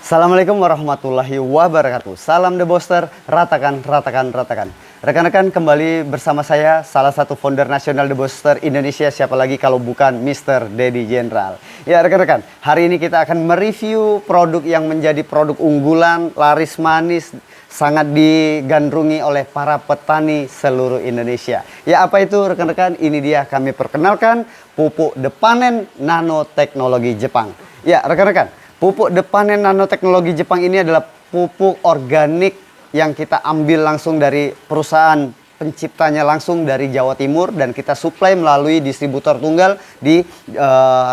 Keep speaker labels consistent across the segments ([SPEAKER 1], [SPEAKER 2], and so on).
[SPEAKER 1] Assalamualaikum warahmatullahi wabarakatuh. Salam The Boster, ratakan, ratakan, ratakan. Rekan-rekan, kembali bersama saya, salah satu founder nasional The Boster Indonesia. Siapa lagi kalau bukan Mr. Dedi General. Ya rekan-rekan, hari ini kita akan mereview produk yang menjadi produk unggulan, laris manis, sangat digandrungi oleh para petani seluruh Indonesia. Ya apa itu rekan-rekan? Ini dia kami perkenalkan, pupuk Depanen Nanoteknologi Jepang. Ya rekan-rekan, pupuk Depanen Nanoteknologi Jepang ini adalah pupuk organik yang kita ambil langsung dari perusahaan penciptanya langsung dari Jawa Timur, dan kita suplai melalui distributor tunggal di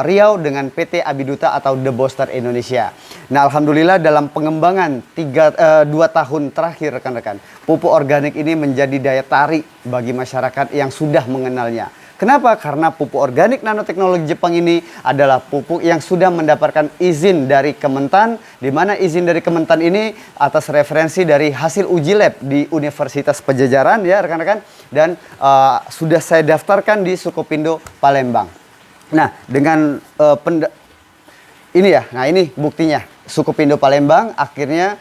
[SPEAKER 1] Riau dengan PT Abiduta atau The Boster Indonesia. Nah alhamdulillah dalam pengembangan 2 tahun terakhir rekan-rekan, pupuk organik ini menjadi daya tarik bagi masyarakat yang sudah mengenalnya. Kenapa? Karena pupuk organik nanoteknologi Jepang ini adalah pupuk yang sudah mendapatkan izin dari Kementan, di mana izin dari Kementan ini atas referensi dari hasil uji lab di Universitas Padjadjaran ya rekan-rekan, dan sudah saya daftarkan di Sukopindo Palembang. Nah dengan ini ya, nah ini buktinya Sukopindo Palembang akhirnya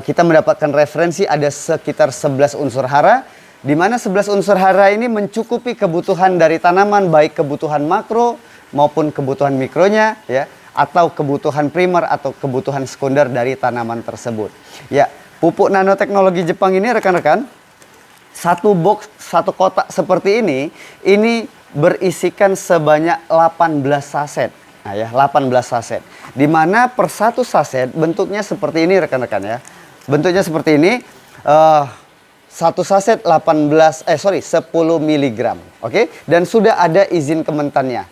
[SPEAKER 1] kita mendapatkan referensi ada sekitar 11 unsur hara, di mana 11 unsur hara ini mencukupi kebutuhan dari tanaman, baik kebutuhan makro maupun kebutuhan mikronya ya, atau kebutuhan primer atau kebutuhan sekunder dari tanaman tersebut. Ya, pupuk nanoteknologi Jepang ini rekan-rekan, satu box, satu kotak seperti ini berisikan sebanyak 18 saset. Nah ya, 18 saset. Di mana per satu saset bentuknya seperti ini rekan-rekan ya. Bentuknya seperti ini. Satu saset 10 mg, oke? Dan sudah ada izin Kementannya,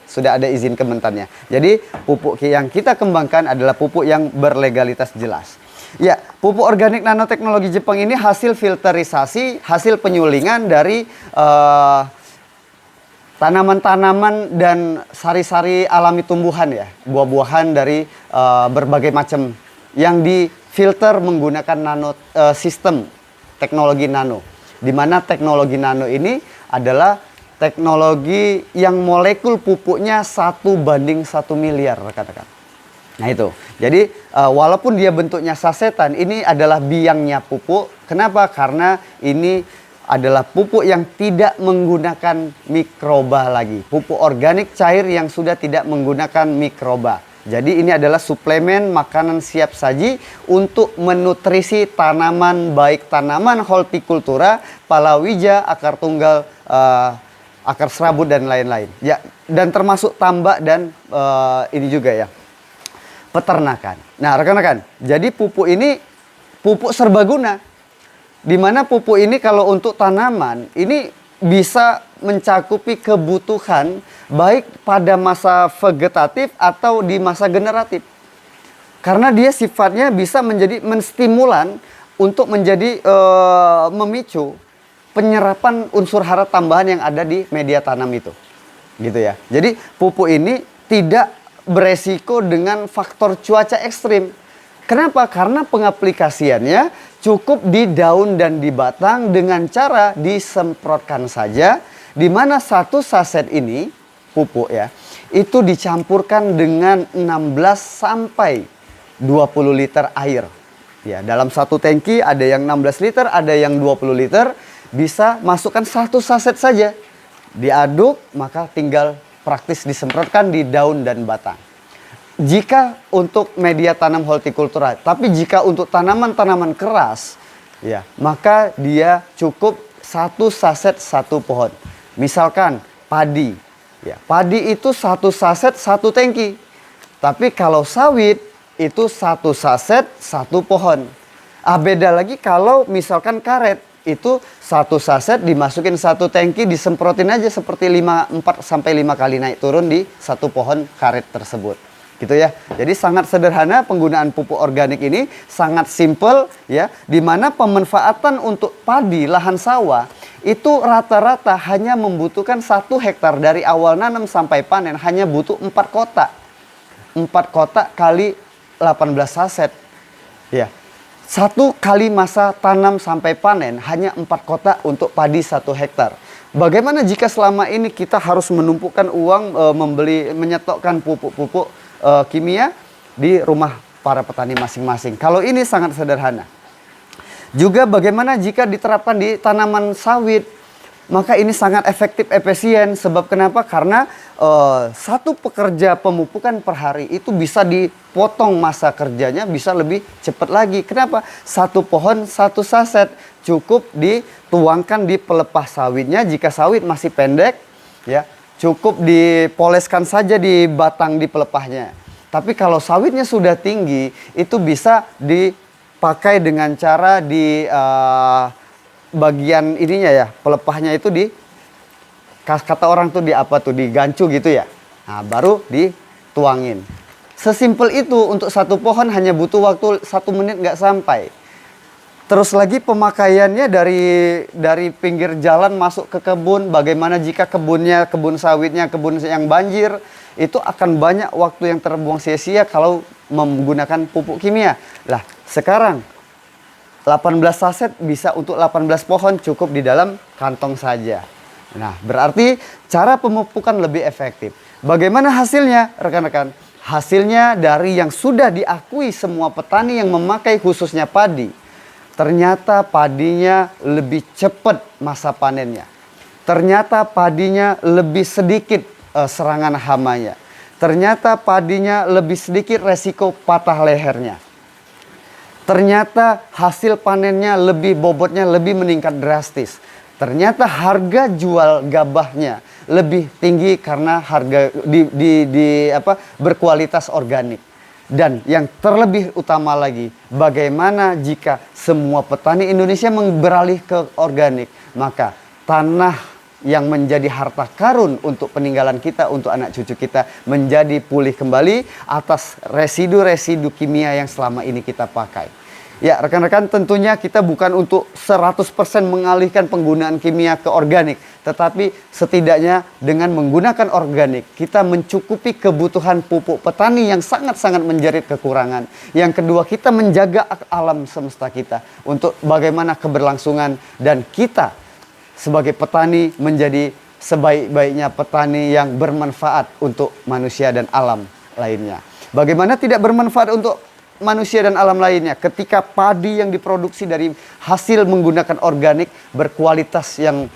[SPEAKER 1] Jadi pupuk yang kita kembangkan adalah pupuk yang berlegalitas jelas. Ya, pupuk organik nanoteknologi Jepang ini hasil filterisasi, hasil penyulingan dari tanaman-tanaman dan sari-sari alami tumbuhan ya, buah-buahan dari berbagai macam yang difilter menggunakan sistem teknologi nano, di mana teknologi nano ini adalah teknologi yang molekul pupuknya 1 banding 1 miliar rekan-rekan. Nah itu, jadi walaupun dia bentuknya sasetan, ini adalah biangnya pupuk. Kenapa? Karena ini adalah pupuk yang tidak menggunakan mikroba lagi, pupuk organik cair yang sudah tidak menggunakan mikroba. Jadi ini adalah suplemen makanan siap saji untuk menutrisi tanaman, baik tanaman hortikultura, palawija, akar tunggal, akar serabut dan lain-lain. Ya, dan termasuk tambak dan ini juga ya, peternakan. Nah, rekan-rekan, jadi pupuk ini pupuk serbaguna. Di mana pupuk ini kalau untuk tanaman ini bisa mencakupi kebutuhan baik pada masa vegetatif atau di masa generatif. Karena dia sifatnya bisa menjadi menstimulan untuk menjadi memicu penyerapan unsur hara tambahan yang ada di media tanam itu. Gitu ya. Jadi pupuk ini tidak beresiko dengan faktor cuaca ekstrim. Kenapa? Karena pengaplikasiannya cukup di daun dan di batang dengan cara disemprotkan saja, di mana satu saset ini pupuk ya, itu dicampurkan dengan 16 sampai 20 liter air. Ya, dalam satu tangki ada yang 16 liter, ada yang 20 liter, bisa masukkan satu saset saja. Diaduk, maka tinggal praktis disemprotkan di daun dan batang. Jika untuk media tanam hortikultura, tapi jika untuk tanaman-tanaman keras, ya, maka dia cukup satu saset satu pohon. Misalkan padi, ya, padi itu satu saset satu tangki. Tapi kalau sawit itu satu saset satu pohon. Beda lagi kalau misalkan karet, itu satu saset dimasukin satu tangki, disemprotin aja seperti 4 sampai 5 kali naik turun di satu pohon karet tersebut. Gitu ya. Jadi sangat sederhana penggunaan pupuk organik ini, sangat simple ya, di mana pemanfaatan untuk padi lahan sawah itu rata-rata hanya membutuhkan 1 hektar dari awal nanam sampai panen hanya butuh 4 kotak. 4 kotak kali 18 saset. Ya. 1 kali masa tanam sampai panen hanya 4 kotak untuk padi 1 hektar. Bagaimana jika selama ini kita harus menumpukan uang menyetokkan pupuk-pupuk kimia di rumah para petani masing-masing. Kalau ini sangat sederhana. Juga bagaimana jika diterapkan di tanaman sawit, maka ini sangat efektif, efisien. Sebab kenapa? Karena satu pekerja pemupukan per hari itu bisa dipotong masa kerjanya, bisa lebih cepat lagi. Kenapa? Satu pohon, satu saset, cukup dituangkan di pelepah sawitnya. Jika sawit masih pendek, ya cukup dipoleskan saja di batang di pelepahnya. Tapi kalau sawitnya sudah tinggi, itu bisa dipakai dengan cara di bagian ininya ya, pelepahnya itu kata orang tuh digancu gitu ya. Nah, baru dituangin. Sesimpel itu, untuk satu pohon hanya butuh waktu 1 menit nggak sampai. Terus lagi pemakaiannya dari pinggir jalan masuk ke kebun. Bagaimana jika kebun sawitnya, kebun yang banjir, itu akan banyak waktu yang terbuang sia-sia kalau menggunakan pupuk kimia. Lah, sekarang 18 saset bisa untuk 18 pohon, cukup di dalam kantong saja. Nah, berarti cara pemupukan lebih efektif. Bagaimana hasilnya, rekan-rekan? Hasilnya dari yang sudah diakui semua petani yang memakai khususnya padi. Ternyata padinya lebih cepat masa panennya. Ternyata padinya lebih sedikit serangan hamanya. Ternyata padinya lebih sedikit resiko patah lehernya. Ternyata hasil panennya bobotnya lebih meningkat drastis. Ternyata harga jual gabahnya lebih tinggi karena harga berkualitas organik. Dan yang terlebih utama lagi, bagaimana jika semua petani Indonesia beralih ke organik, maka tanah yang menjadi harta karun untuk peninggalan kita, untuk anak cucu kita, menjadi pulih kembali atas residu-residu kimia yang selama ini kita pakai. Ya, rekan-rekan, tentunya kita bukan untuk 100% mengalihkan penggunaan kimia ke organik, tetapi setidaknya dengan menggunakan organik, kita mencukupi kebutuhan pupuk petani yang sangat-sangat menjerit kekurangan. Yang kedua, kita menjaga alam semesta kita untuk bagaimana keberlangsungan, dan kita sebagai petani menjadi sebaik-baiknya petani yang bermanfaat untuk manusia dan alam lainnya. Bagaimana tidak bermanfaat untuk manusia dan alam lainnya ketika padi yang diproduksi dari hasil menggunakan organik berkualitas yang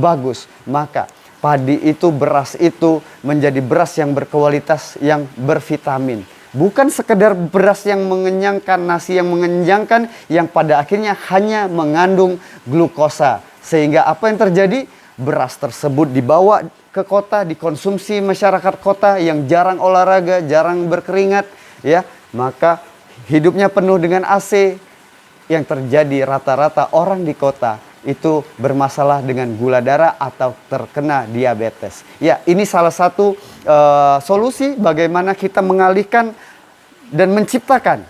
[SPEAKER 1] bagus, maka padi itu, beras itu menjadi beras yang berkualitas, yang bervitamin. Bukan sekedar beras yang mengenyangkan, nasi yang mengenyangkan, yang pada akhirnya hanya mengandung glukosa. Sehingga apa yang terjadi? Beras tersebut dibawa ke kota, dikonsumsi masyarakat kota yang jarang olahraga, jarang berkeringat, ya, maka hidupnya penuh dengan AC. Yang terjadi rata-rata orang di kota itu bermasalah dengan gula darah atau terkena diabetes. Ya, ini salah satu solusi bagaimana kita mengalihkan dan menciptakan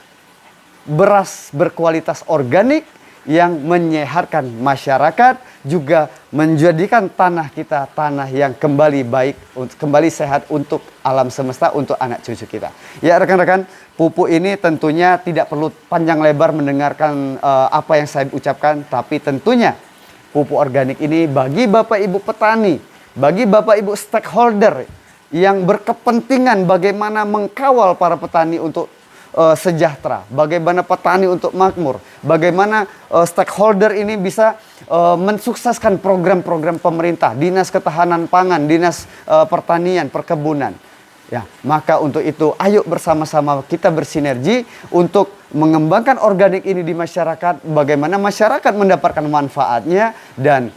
[SPEAKER 1] beras berkualitas organik yang menyehatkan masyarakat, juga menjadikan tanah kita tanah yang kembali baik, kembali sehat untuk alam semesta, untuk anak cucu kita. Ya, rekan-rekan, pupuk ini tentunya tidak perlu panjang lebar mendengarkan apa yang saya ucapkan, tapi tentunya pupuk organik ini bagi Bapak Ibu petani, bagi Bapak Ibu stakeholder yang berkepentingan bagaimana mengkawal para petani untuk sejahtera, bagaimana petani untuk makmur, bagaimana stakeholder ini bisa mensukseskan program-program pemerintah, Dinas Ketahanan Pangan, Dinas Pertanian, Perkebunan. Ya, maka untuk itu ayo bersama-sama kita bersinergi untuk mengembangkan organik ini di masyarakat, bagaimana masyarakat mendapatkan manfaatnya, dan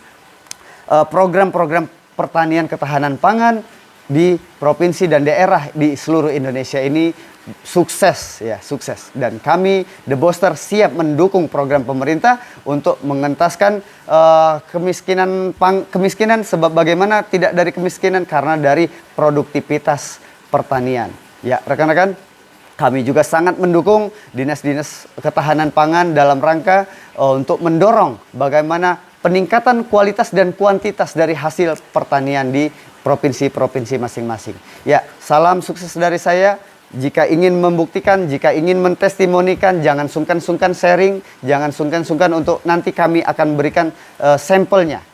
[SPEAKER 1] program-program pertanian ketahanan pangan di provinsi dan daerah di seluruh Indonesia ini sukses, ya, sukses. Dan kami The Boster siap mendukung program pemerintah untuk mengentaskan kemiskinan, sebab bagaimana tidak dari kemiskinan, karena dari produktivitas pertanian. Ya, rekan-rekan, kami juga sangat mendukung dinas-dinas ketahanan pangan dalam rangka untuk mendorong bagaimana peningkatan kualitas dan kuantitas dari hasil pertanian di provinsi-provinsi masing-masing. Ya, salam sukses dari saya. Jika ingin membuktikan, jika ingin mentestimonikan, jangan sungkan-sungkan sharing, jangan sungkan-sungkan untuk nanti kami akan berikan sampelnya.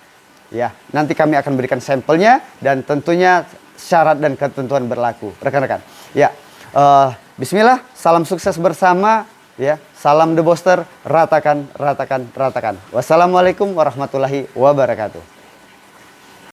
[SPEAKER 1] Ya, nanti kami akan berikan sampelnya, dan tentunya syarat dan ketentuan berlaku, rekan-rekan. Ya, Bismillah, salam sukses bersama ya. Salam The Boster, ratakan, ratakan, ratakan. Wassalamualaikum warahmatullahi wabarakatuh.